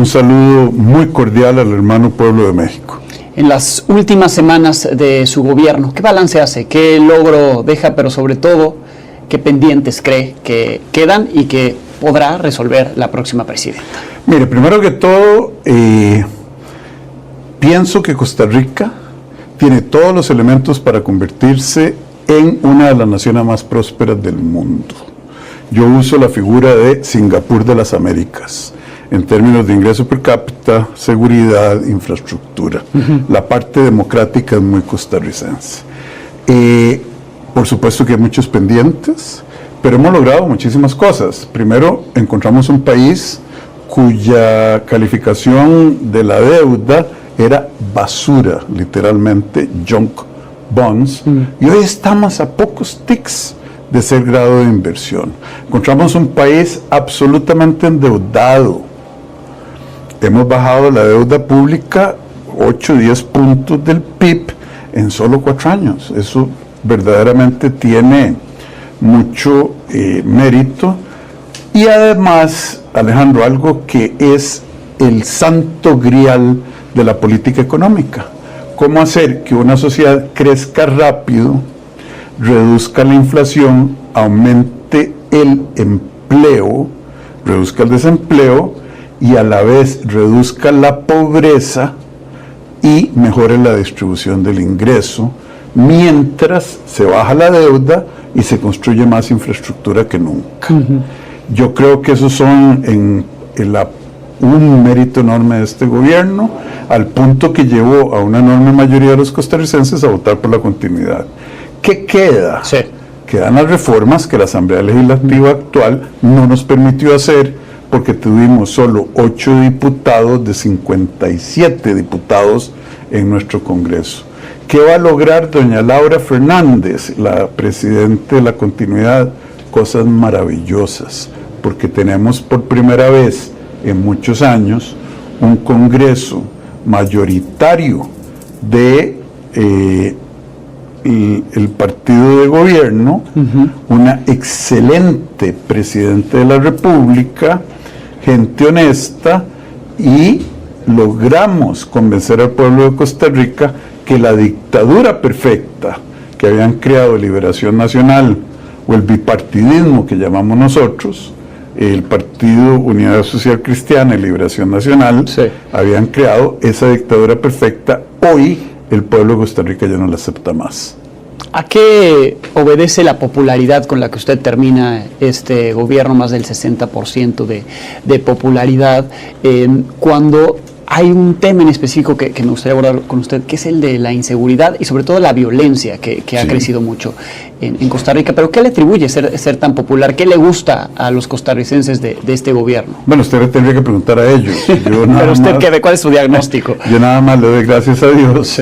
Un saludo muy cordial al hermano pueblo de México. En las últimas semanas de su gobierno, ¿qué balance hace? ¿Qué logro deja? Pero sobre todo, ¿qué pendientes cree que quedan y que podrá resolver la próxima presidenta? Mire, primero que todo, pienso que Costa Rica tiene todos los elementos para convertirse en una de las naciones más prósperas del mundo. Yo uso la figura de Singapur de las Américas, en términos de ingreso per cápita, seguridad, infraestructura. La parte democrática es muy costarricense. Por supuesto que hay muchos pendientes, pero hemos logrado muchísimas cosas. Primero, encontramos un país cuya calificación de la deuda era basura, literalmente, junk bonds, y hoy estamos a pocos ticks de ser grado de inversión. Encontramos un país absolutamente endeudado. Hemos bajado la deuda pública 8 o 10 puntos del PIB en solo 4 años. Eso verdaderamente tiene mucho mérito. Y además, Alejandro, algo que es el santo grial de la política económica. ¿Cómo hacer que una sociedad crezca rápido, reduzca la inflación, aumente el empleo, reduzca el desempleo y a la vez reduzca la pobreza y mejore la distribución del ingreso, mientras se baja la deuda y se construye más infraestructura que nunca? Yo creo que esos son un mérito enorme de este gobierno, al punto que llevó a una enorme mayoría de los costarricenses a votar por la continuidad. ¿Qué queda? Sí. Quedan las reformas que la Asamblea Legislativa actual no nos permitió hacer, porque tuvimos solo 8 diputados de 57 diputados en nuestro Congreso. ¿Qué va a lograr doña Laura Fernández, la presidenta de la continuidad? Cosas maravillosas, porque tenemos por primera vez en muchos años un Congreso mayoritario de el partido de gobierno, una excelente presidenta de la República, gente honesta, y logramos convencer al pueblo de Costa Rica que la dictadura perfecta que habían creado Liberación Nacional o el bipartidismo que llamamos nosotros, el Partido Unidad Social Cristiana y Liberación Nacional, sí, habían creado esa dictadura perfecta. Hoy el pueblo de Costa Rica ya no la acepta más. ¿A qué obedece la popularidad con la que usted termina este gobierno, más del 60% de popularidad, cuando hay un tema en específico que me gustaría abordar con usted, que es el de la inseguridad y sobre todo la violencia que ha crecido mucho en Costa Rica? ¿Pero qué le atribuye ser tan popular? ¿Qué le gusta a los costarricenses de este gobierno? Bueno, usted le tendría que preguntar a ellos. Pero usted, ¿cuál es su diagnóstico? Yo nada más le doy gracias a Dios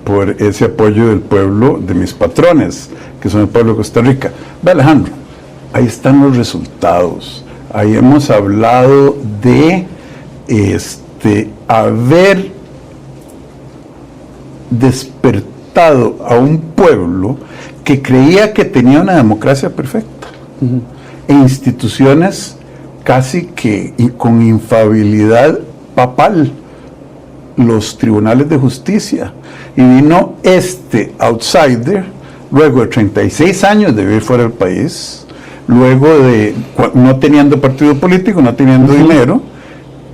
por ese apoyo del pueblo, de mis patrones, que son el pueblo de Costa Rica. Ve, Alejandro, ahí están los resultados. Ahí hemos hablado de haber despertado a un pueblo que creía que tenía una democracia perfecta, e instituciones casi que con infalibilidad papal, los tribunales de justicia, y vino este outsider, luego de 36 años de vivir fuera del país, luego de no teniendo partido político, no teniendo dinero,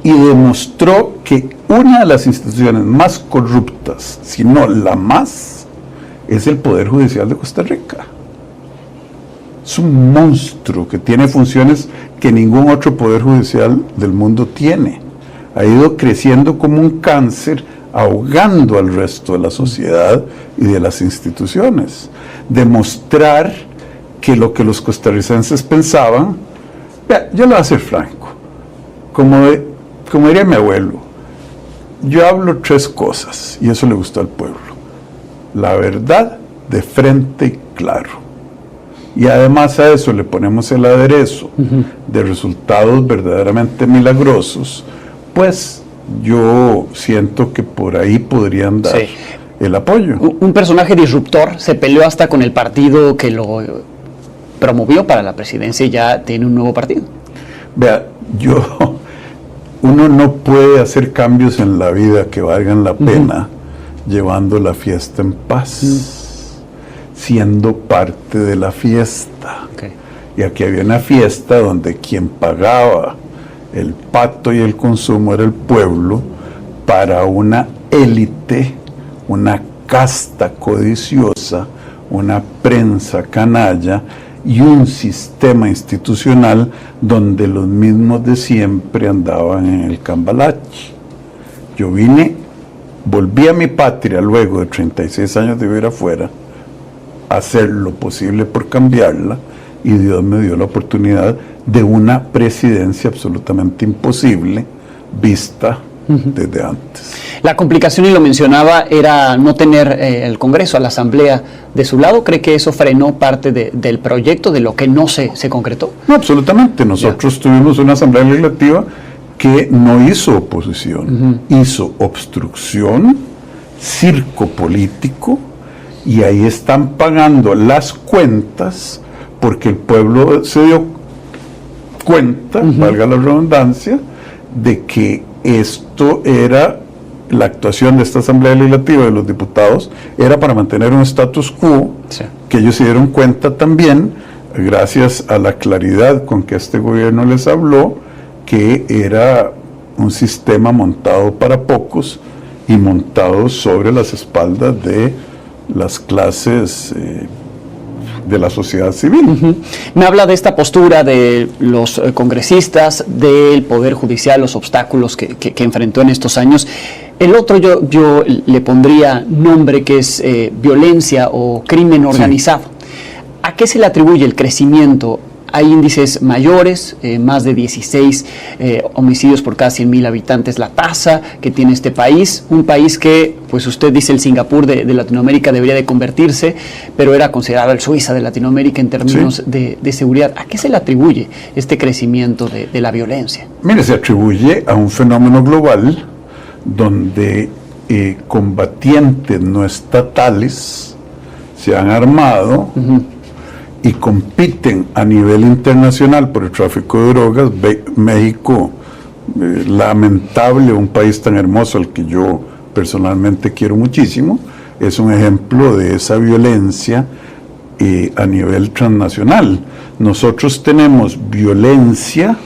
y demostró que una de las instituciones más corruptas, si no la más, es el Poder Judicial de Costa Rica. Es un monstruo que tiene funciones que ningún otro Poder Judicial del mundo tiene. Ha ido creciendo como un cáncer, ahogando al resto de la sociedad y de las instituciones. Demostrar que lo que los costarricenses pensaban, yo lo voy a ser franco, como diría mi abuelo, yo hablo 3 cosas y eso le gustó al pueblo: la verdad, de frente y claro, y además a eso le ponemos el aderezo de resultados verdaderamente milagrosos, pues yo siento que por ahí podrían dar el apoyo. Un personaje disruptor, se peleó hasta con el partido que lo promovió para la presidencia y ya tiene un nuevo partido. Vea, yo uno no puede hacer cambios en la vida que valgan la pena llevando la fiesta en paz, siendo parte de la fiesta. Okay. Y aquí había una fiesta donde quien pagaba el pato y el consumo era el pueblo, para una élite, una casta codiciosa, una prensa canalla y un sistema institucional donde los mismos de siempre andaban en el cambalache. Yo volví a mi patria luego de 36 años de vivir afuera, a hacer lo posible por cambiarla, y Dios me dio la oportunidad de una presidencia absolutamente imposible vista desde antes. La complicación, y lo mencionaba, era no tener el Congreso, a la Asamblea de su lado. ¿Cree que eso frenó parte del proyecto, de lo que no se concretó? No, absolutamente. Nosotros tuvimos una Asamblea Legislativa que no hizo oposición, hizo obstrucción, circo político, y ahí están pagando las cuentas porque el pueblo se dio cuenta, valga la redundancia, de que esto era, la actuación de esta Asamblea Legislativa de los diputados era para mantener un status quo, sí, que ellos se dieron cuenta también, gracias a la claridad con que este gobierno les habló, que era un sistema montado para pocos y montado sobre las espaldas de las clases de la sociedad civil. Me habla de esta postura de los congresistas, del Poder Judicial, los obstáculos que enfrentó en estos años. El otro yo le pondría nombre, que es violencia o crimen organizado. Sí. ¿A qué se le atribuye el crecimiento? Hay índices mayores, más de 16 homicidios por cada 100.000 habitantes, la tasa que tiene este país, un país que, pues usted dice, el Singapur de Latinoamérica debería de convertirse, pero era considerado el Suiza de Latinoamérica en términos de seguridad. ¿A qué se le atribuye este crecimiento de la violencia? Mire, se atribuye a un fenómeno global donde combatientes no estatales se han armado y compiten a nivel internacional por el tráfico de drogas. México, lamentable, un país tan hermoso al que yo personalmente quiero muchísimo, es un ejemplo de esa violencia a nivel transnacional. Nosotros tenemos violencia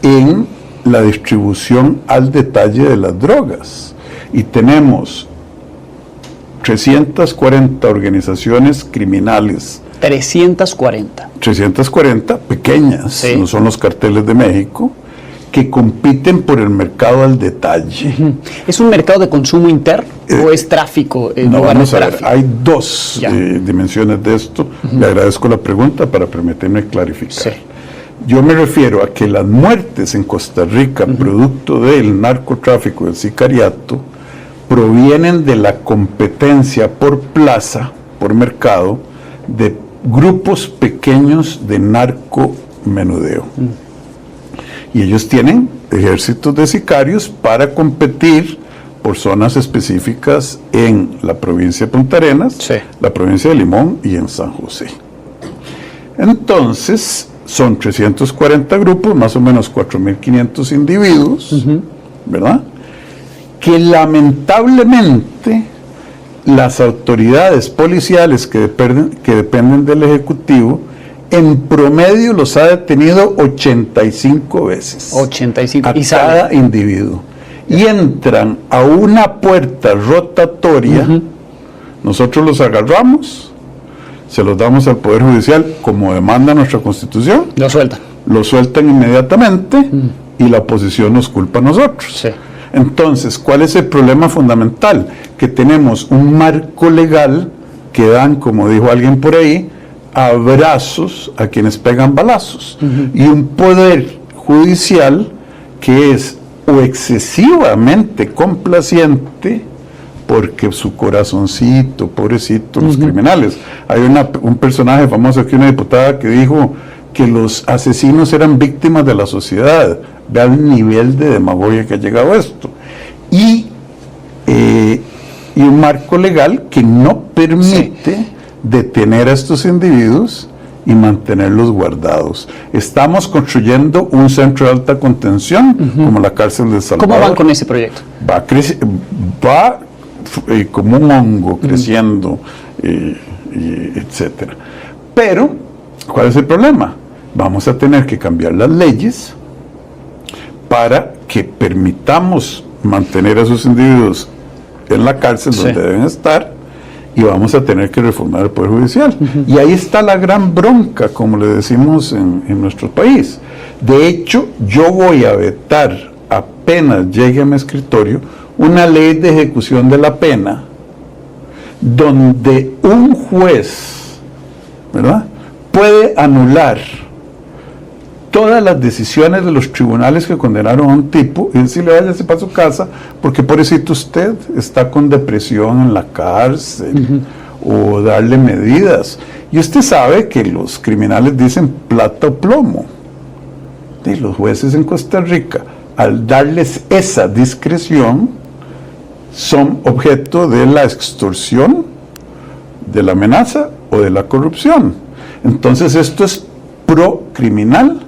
en la distribución al detalle de las drogas y tenemos 340 organizaciones criminales. 340 pequeñas, sí, no son los carteles de México, que compiten por el mercado al detalle. ¿Es un mercado de consumo interno o es tráfico? No, vamos a ver, hay dos dimensiones de esto. Le agradezco la pregunta para permitirme clarificar. Sí. Yo me refiero a que las muertes en Costa Rica, producto del narcotráfico, del sicariato, provienen de la competencia por plaza, por mercado, de grupos pequeños de narcomenudeo. Y ellos tienen ejércitos de sicarios para competir por zonas específicas en la provincia de Punta Arenas, sí, la provincia de Limón y en San José. Entonces, son 340 grupos, más o menos 4.500 individuos, ¿verdad? Que lamentablemente las autoridades policiales que dependen del Ejecutivo, en promedio los ha detenido 85 veces. 85. A cada individuo. Y entran a una puerta rotatoria, nosotros los agarramos, se los damos al Poder Judicial, como demanda nuestra Constitución. Lo sueltan. Lo sueltan inmediatamente y la oposición nos culpa a nosotros. Sí. Entonces, ¿cuál es el problema fundamental? Que tenemos un marco legal que dan, como dijo alguien por ahí, abrazos a quienes pegan balazos. Y un poder judicial que es o excesivamente complaciente, porque su corazoncito, pobrecito, los criminales. Hay un personaje famoso aquí, una diputada, que dijo que los asesinos eran víctimas de la sociedad. Vean el nivel de demagogia que ha llegado a esto. Y un marco legal que no permite detener a estos individuos y mantenerlos guardados. Estamos construyendo un centro de alta contención, como la cárcel de El Salvador. ¿Cómo van con ese proyecto? Va como un hongo creciendo, etcétera. Pero, ¿cuál es el problema? Vamos a tener que cambiar las leyes para que permitamos mantener a esos individuos en la cárcel donde deben estar, y vamos a tener que reformar el Poder Judicial. Y ahí está la gran bronca, como le decimos en nuestro país. De hecho, yo voy a vetar, apenas llegue a mi escritorio, una ley de ejecución de la pena, donde un juez, ¿verdad?, puede anular todas las decisiones de los tribunales que condenaron a un tipo y decirle, váyase para su casa, porque pobrecito usted está con depresión en la cárcel, o darle medidas. Y usted sabe que los criminales dicen plata o plomo. Y los jueces en Costa Rica, al darles esa discreción, son objeto de la extorsión, de la amenaza o de la corrupción. Entonces esto es pro-criminal,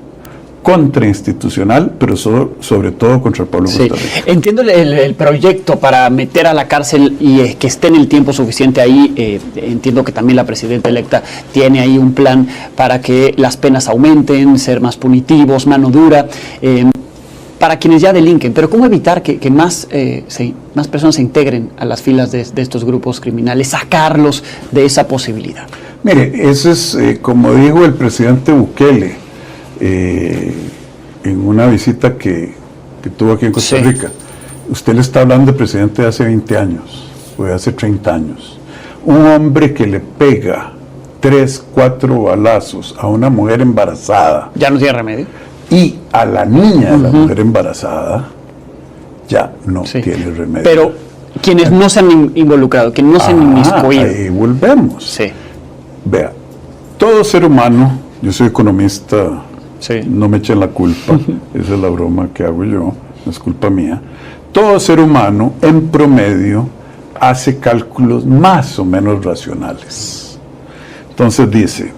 contrainstitucional, pero sobre todo contra el pueblo de Costa Rica. Entiendo el proyecto para meter a la cárcel y que estén el tiempo suficiente ahí. Entiendo que también la presidenta electa tiene ahí un plan para que las penas aumenten, ser más punitivos, mano dura, para quienes ya delinquen. Pero ¿cómo evitar que más personas se integren a las filas de estos grupos criminales, sacarlos de esa posibilidad? Mire, eso es, como dijo el presidente Bukele, en una visita que tuvo aquí en Costa Rica. Usted le está hablando de presidente de hace 20 años, o de hace 30 años. Un hombre que le pega 3, 4 balazos a una mujer embarazada. ¿Ya no tiene remedio? Y a la niña de la mujer embarazada, ya no tiene remedio. Pero quienes no se han involucrado, quienes no se han inmiscuido. Ahí volvemos. Vea, todo ser humano, yo soy economista, no me echen la culpa, esa es la broma que hago yo, no es culpa mía. Todo ser humano, en promedio, hace cálculos más o menos racionales. Entonces dice,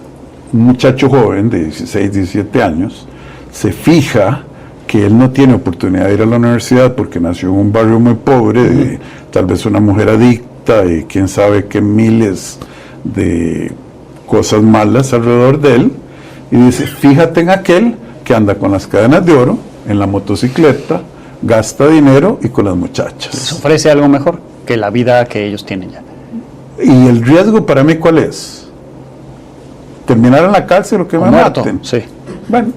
un muchacho joven de 16, 17 años, se fija que él no tiene oportunidad de ir a la universidad porque nació en un barrio muy pobre, de tal vez una mujer adicta y quién sabe qué miles de cosas malas alrededor de él, y dice, fíjate en aquel que anda con las cadenas de oro, en la motocicleta, gasta dinero y con las muchachas. Les ofrece algo mejor que la vida que ellos tienen ya. ¿Y el riesgo para mí cuál es? ¿Terminar en la cárcel o que me maten? Bueno,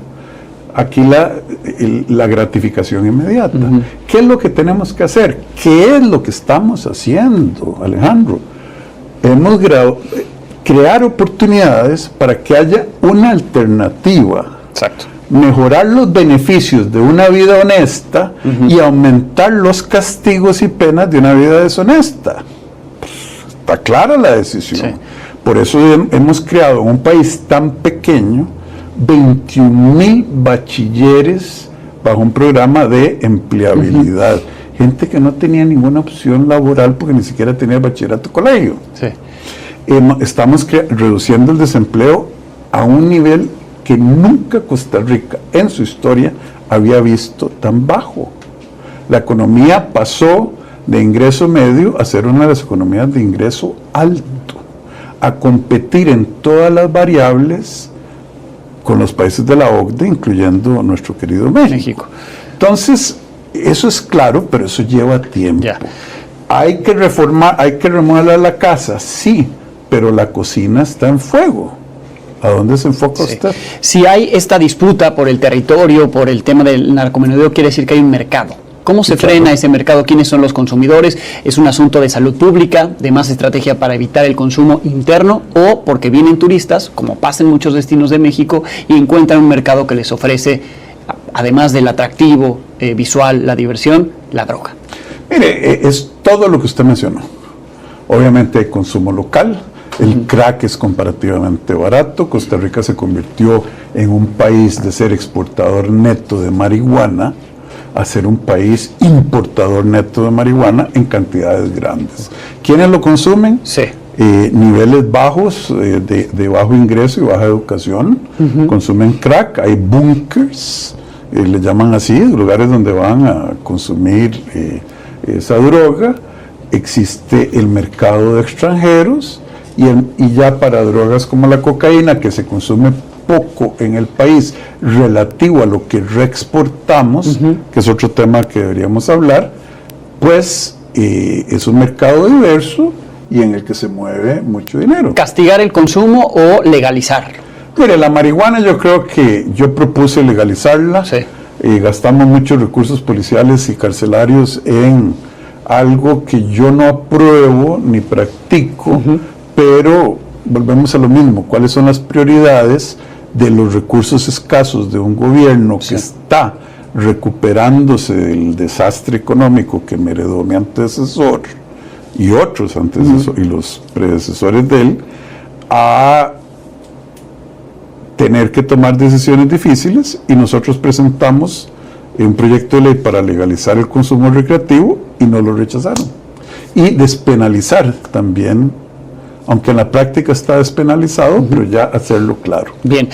aquí la gratificación inmediata. ¿Qué es lo que tenemos que hacer? ¿Qué es lo que estamos haciendo, Alejandro? Hemos crear oportunidades para que haya una alternativa. Mejorar los beneficios de una vida honesta y aumentar los castigos y penas de una vida deshonesta. Está clara la decisión. Por eso hemos creado en un país tan pequeño 21,000 bachilleres bajo un programa de empleabilidad. Gente que no tenía ninguna opción laboral porque ni siquiera tenía bachillerato colegio. Estamos reduciendo el desempleo a un nivel que nunca Costa Rica en su historia había visto tan bajo. La economía pasó de ingreso medio a ser una de las economías de ingreso alto, a competir en todas las variables con los países de la OCDE, incluyendo nuestro querido México. Entonces, eso es claro, pero eso lleva tiempo. Hay que reformar, hay que remodelar la casa, sí, pero la cocina está en fuego. ¿A dónde se enfoca usted? Si hay esta disputa por el territorio, por el tema del narcomenudeo, quiere decir que hay un mercado. ¿Cómo se frena ese mercado? ¿Quiénes son los consumidores? ¿Es un asunto de salud pública, de más estrategia para evitar el consumo interno, o porque vienen turistas, como pasa en muchos destinos de México, y encuentran un mercado que les ofrece, además del atractivo visual, la diversión, la droga? Mire, es todo lo que usted mencionó. Obviamente hay consumo local. El crack es comparativamente barato. Costa Rica se convirtió en un país de ser exportador neto de marihuana a ser un país importador neto de marihuana en cantidades grandes. ¿Quiénes lo consumen? niveles bajos de bajo ingreso y baja educación, consumen crack, hay bunkers, le llaman así, lugares donde van a consumir esa droga, existe el mercado de extranjeros y ya para drogas como la cocaína, que se consume poco en el país relativo a lo que reexportamos, que es otro tema que deberíamos hablar, pues es un mercado diverso y en el que se mueve mucho dinero. ¿Castigar el consumo o legalizarlo? Mire, la marihuana yo creo que yo propuse legalizarla. Sí. Gastamos muchos recursos policiales y carcelarios en algo que yo no apruebo ni practico, pero volvemos a lo mismo. ¿Cuáles son las prioridades de los recursos escasos de un gobierno que está recuperándose del desastre económico que me heredó mi antecesor y otros antecesores y los predecesores de él, a tener que tomar decisiones difíciles? Y nosotros presentamos un proyecto de ley para legalizar el consumo recreativo y no lo rechazaron. Y despenalizar también, aunque en la práctica está despenalizado, pero ya hacerlo claro. Bien.